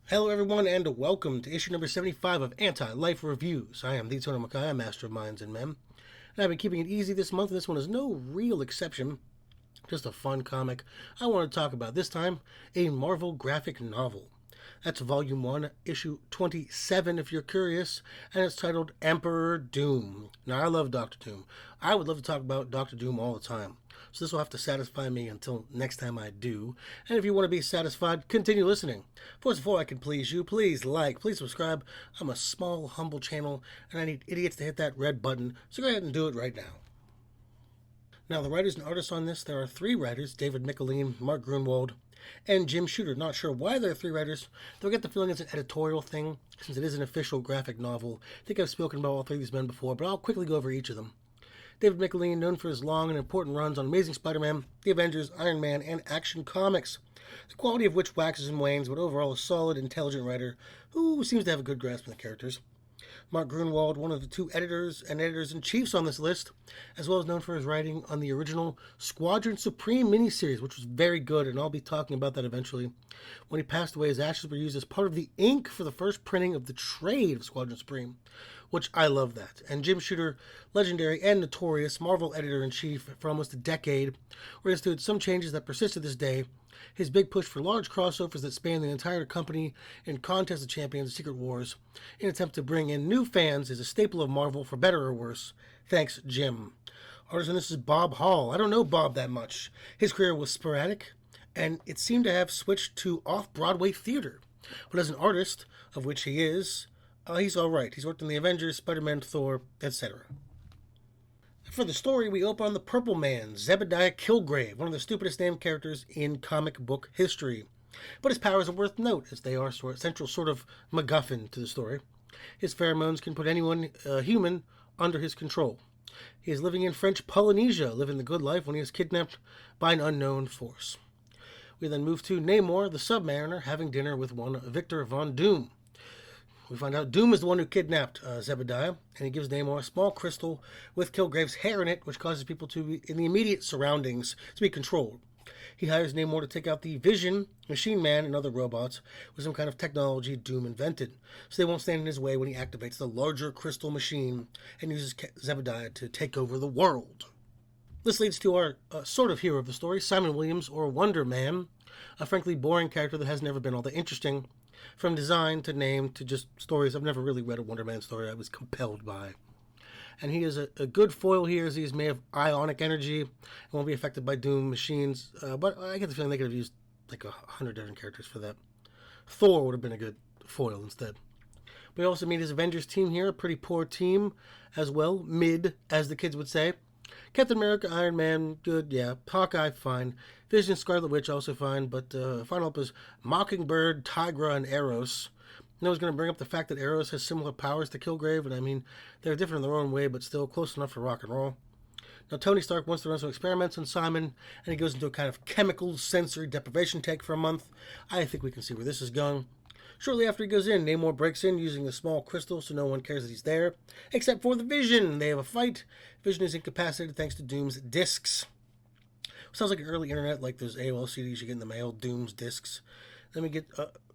Hello, everyone, and welcome to issue number 75 of Anti-Life Reviews. I am the Tony Mackay, Master of Minds and Men, and I've been keeping it easy this month, and this one is no real exception. Just a fun comic I want to talk about. This time, a Marvel graphic novel. That's Volume 1, Issue 27, if you're curious, and it's titled Emperor Doom. Now, I love Doctor Doom. I would love to talk about Doctor Doom all the time, so this will have to satisfy me until next time I do. And if you want to be satisfied, continue listening. First of all, I can please you, please like, please subscribe. I'm a small, humble channel, and I need idiots to hit that red button, so go ahead and do it right now. Now, the writers and artists on this, there are three writers, David Michelinie, Mark Gruenwald, and Jim Shooter. Not sure why there are three writers, though I get the feeling it's an editorial thing, since it is an official graphic novel. I think I've spoken about all three of these men before, but I'll quickly go over each of them. David Michelinie, known for his long and important runs on Amazing Spider-Man, The Avengers, Iron Man, and Action Comics, the quality of which waxes and wanes, but overall a solid, intelligent writer who seems to have a good grasp of the characters. Mark Gruenwald, one of the two editors and editors-in-chiefs on this list, as well as known for his writing on the original Squadron Supreme miniseries, which was very good, and I'll be talking about that eventually. When he passed away, his ashes were used as part of the ink for the first printing of the trade of Squadron Supreme, which I love that. And Jim Shooter, legendary and notorious Marvel editor-in-chief for almost a decade, where he instituted some changes that persist to this day. His big push for large crossovers that span the entire company in Contest of Champions and Secret Wars, in an attempt to bring in new fans, is a staple of Marvel, for better or worse. Thanks, Jim. Artist on this is Bob Hall. I don't know Bob that much. His career was sporadic, and it seemed to have switched to off-Broadway theater. But as an artist, of which he is, he's all right. He's worked in The Avengers, Spider-Man, Thor, etc. For the story, we open on the Purple Man, Zebediah Killgrave, one of the stupidest named characters in comic book history. But his powers are worth note, as they are central sort of MacGuffin to the story. His pheromones can put anyone human under his control. He is living in French Polynesia, living the good life, when he is kidnapped by an unknown force. We then move to Namor, the Submariner, having dinner with one Victor Von Doom. We find out Doom is the one who kidnapped Zebediah, and he gives Namor a small crystal with Killgrave's hair in it, which causes people to be in the immediate surroundings to be controlled. He hires Namor to take out the Vision, Machine Man, and other robots with some kind of technology Doom invented, so they won't stand in his way when he activates the larger crystal machine and uses Zebediah to take over the world. This leads to our sort of hero of the story, Simon Williams, or Wonder Man, a frankly boring character that has never been all that interesting. From design to name to just stories, I've never really read a Wonder Man story I was compelled by. And he is a good foil here, as he is made of ionic energy and won't be affected by Doom machines. But I get the feeling they could have used like 100 different characters for that. Thor would have been a good foil instead. We also meet his Avengers team here, a pretty poor team as well. Mid, as the kids would say. Captain America, Iron Man, good, yeah. Hawkeye, fine. Vision, Scarlet Witch, also fine. But final up is Mockingbird, Tigra, and Eros. I was going to bring up the fact that Eros has similar powers to Killgrave, and I mean, they're different in their own way, but still close enough for rock and roll. Now, Tony Stark wants to run some experiments on Simon, and he goes into a kind of chemical sensory deprivation tank for a month. I think we can see where this is going. Shortly after he goes in, Namor breaks in using a small crystal so no one cares that he's there, except for the Vision. They have a fight. Vision is incapacitated thanks to Doom's discs. Sounds like an early internet, like those AOL CDs you get in the mail, Doom's discs. Then we get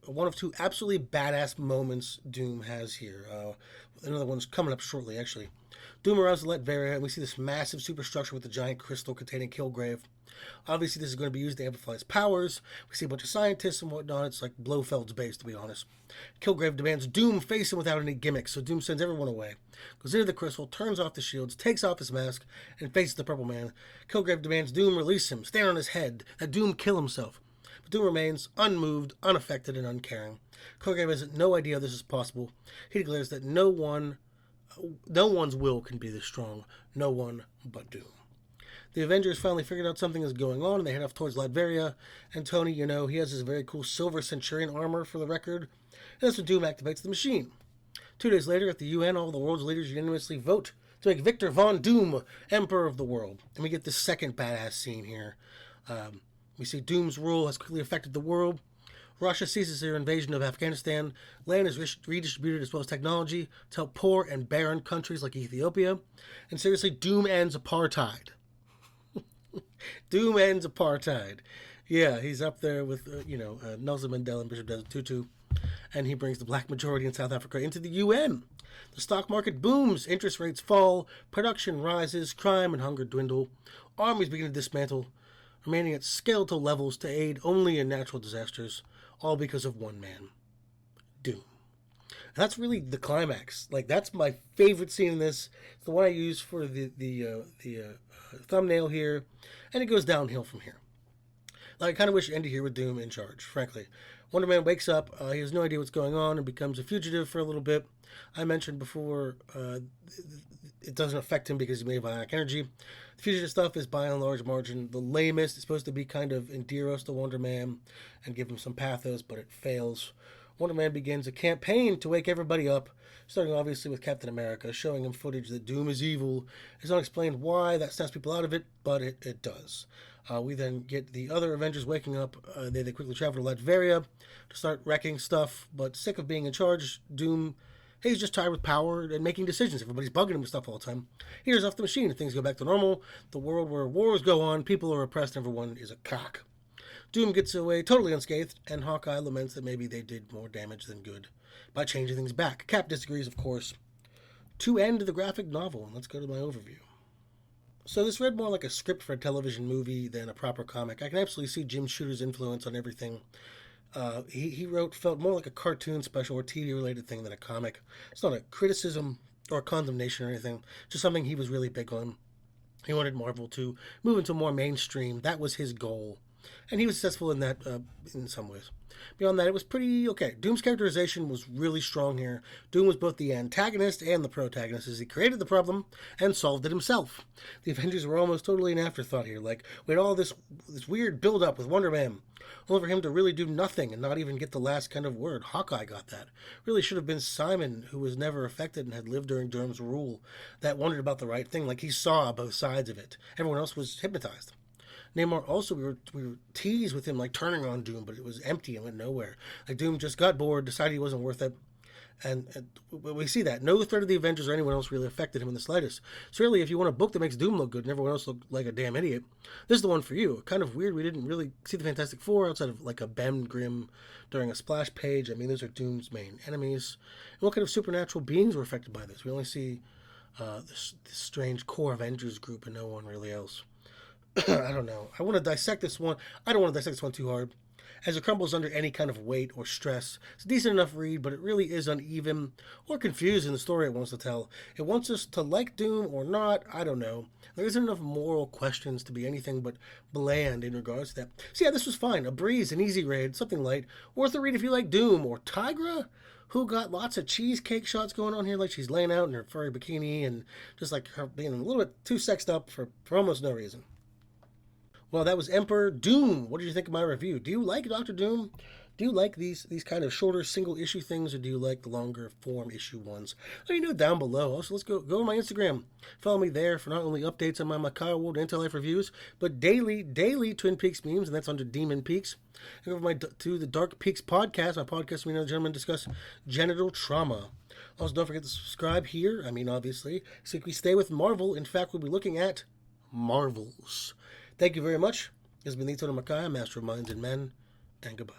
one of two absolutely badass moments Doom has here. Another one's coming up shortly, actually. Doom arrives at Latveria, and we see this massive superstructure with the giant crystal containing Killgrave. Obviously, this is going to be used to amplify his powers. We see a bunch of scientists and whatnot. It's like Blofeld's base, to be honest. Killgrave demands Doom face him without any gimmicks, so Doom sends everyone away. Goes into the crystal, turns off the shields, takes off his mask, and faces the Purple Man. Killgrave demands Doom release him, stand on his head, that Doom kill himself. But Doom remains unmoved, unaffected, and uncaring. Killgrave has no idea this is possible. He declares that no one's will can be this strong. No one but Doom. The Avengers finally figured out something is going on, and they head off towards Latveria. And Tony, he has his very cool Silver Centurion armor for the record. And that's when Doom activates the machine. 2 days later, at the UN, all the world's leaders unanimously vote to make Victor Von Doom Emperor of the world. And we get this second badass scene here. We see Doom's rule has quickly affected the world. Russia ceases their invasion of Afghanistan. Land is redistributed as well as technology to help poor and barren countries like Ethiopia. And seriously, Doom ends apartheid. Doom ends apartheid. Yeah, he's up there with, Nelson Mandela and Bishop Desmond Tutu. and he brings the black majority in South Africa into the UN. The stock market booms, interest rates fall, production rises, crime and hunger dwindle, armies begin to dismantle, remaining at skeletal levels to aid only in natural disasters, all because of one man, Doom. And that's really the climax. Like, that's my favorite scene in this. It's the one I use for the thumbnail here, and it goes downhill from here. Like, I kind of wish it ended here with Doom in charge, frankly. Wonder Man wakes up, he has no idea what's going on, and becomes a fugitive for a little bit. I mentioned before, it doesn't affect him because he's made of ionic energy. The fugitive stuff is by and large margin the lamest. It's supposed to be kind of endear us to Wonder Man and give him some pathos, but it fails. Wonder Man begins a campaign to wake everybody up, starting obviously with Captain America, showing him footage that Doom is evil. It's not explained why that snaps people out of it, but it does. We then get the other Avengers waking up. They quickly travel to Latveria to start wrecking stuff, but sick of being in charge, Doom, he's just tired with power and making decisions. Everybody's bugging him with stuff all the time. He hears off the machine and things go back to normal. The world where wars go on, people are oppressed, everyone is a cock. Doom gets away totally unscathed, and Hawkeye laments that maybe they did more damage than good by changing things back. Cap disagrees, of course. To end the graphic novel, let's go to my overview. So this read more like a script for a television movie than a proper comic. I can absolutely see Jim Shooter's influence on everything. He felt more like a cartoon special or TV-related thing than a comic. It's not a criticism or a condemnation or anything, just something he was really big on. He wanted Marvel to move into more mainstream. That was his goal. And he was successful in that in some ways. Beyond that, it was pretty okay. Doom's characterization was really strong here. Doom was both the antagonist and the protagonist, as he created the problem and solved it himself. The Avengers were almost totally an afterthought here. Like, we had all this weird build-up with Wonder Man, only for him to really do nothing and not even get the last kind of word. Hawkeye got that. Really should have been Simon, who was never affected and had lived during Doom's rule, that wondered about the right thing. Like, he saw both sides of it. Everyone else was hypnotized. Namor also, we were teased with him like turning on Doom, but it was empty and went nowhere. Like, Doom just got bored, decided he wasn't worth it, and we see that. No threat of the Avengers or anyone else really affected him in the slightest. So really, if you want a book that makes Doom look good and everyone else look like a damn idiot, this is the one for you. Kind of weird, we didn't really see the Fantastic Four outside of like a Ben Grimm during a splash page. I mean, those are Doom's main enemies. And what kind of supernatural beings were affected by this? We only see this strange core Avengers group and no one really else. I don't know. I want to dissect this one. I don't want to dissect this one too hard, as it crumbles under any kind of weight or stress. It's a decent enough read, but it really is uneven or confused in the story it wants to tell. It wants us to like Doom or not. I don't know. There isn't enough moral questions to be anything but bland in regards to that. So yeah, this was fine. A breeze, an easy read, something light. Worth a read if you like Doom. Or Tigra, who got lots of cheesecake shots going on here, like she's laying out in her furry bikini and just like her being a little bit too sexed up for almost no reason. Well, that was Emperor Doom. What did you think of my review? Do you like Dr. Doom? Do you like these kind of shorter single issue things, or do you like the longer form issue ones? Let me know down below. Also, let's go to my Instagram. Follow me there for not only updates on my Macaw World Anti-Life reviews, but daily Twin Peaks memes, and that's under Demon Peaks. And over to the Dark Peaks podcast, my podcast where we and gentlemen discuss genital trauma. Also, don't forget to subscribe here. I mean, obviously, so we stay with Marvel. In fact, we'll be looking at Marvels. Thank you very much. This has been Tony Mackay, Master of Minds and Men, and goodbye.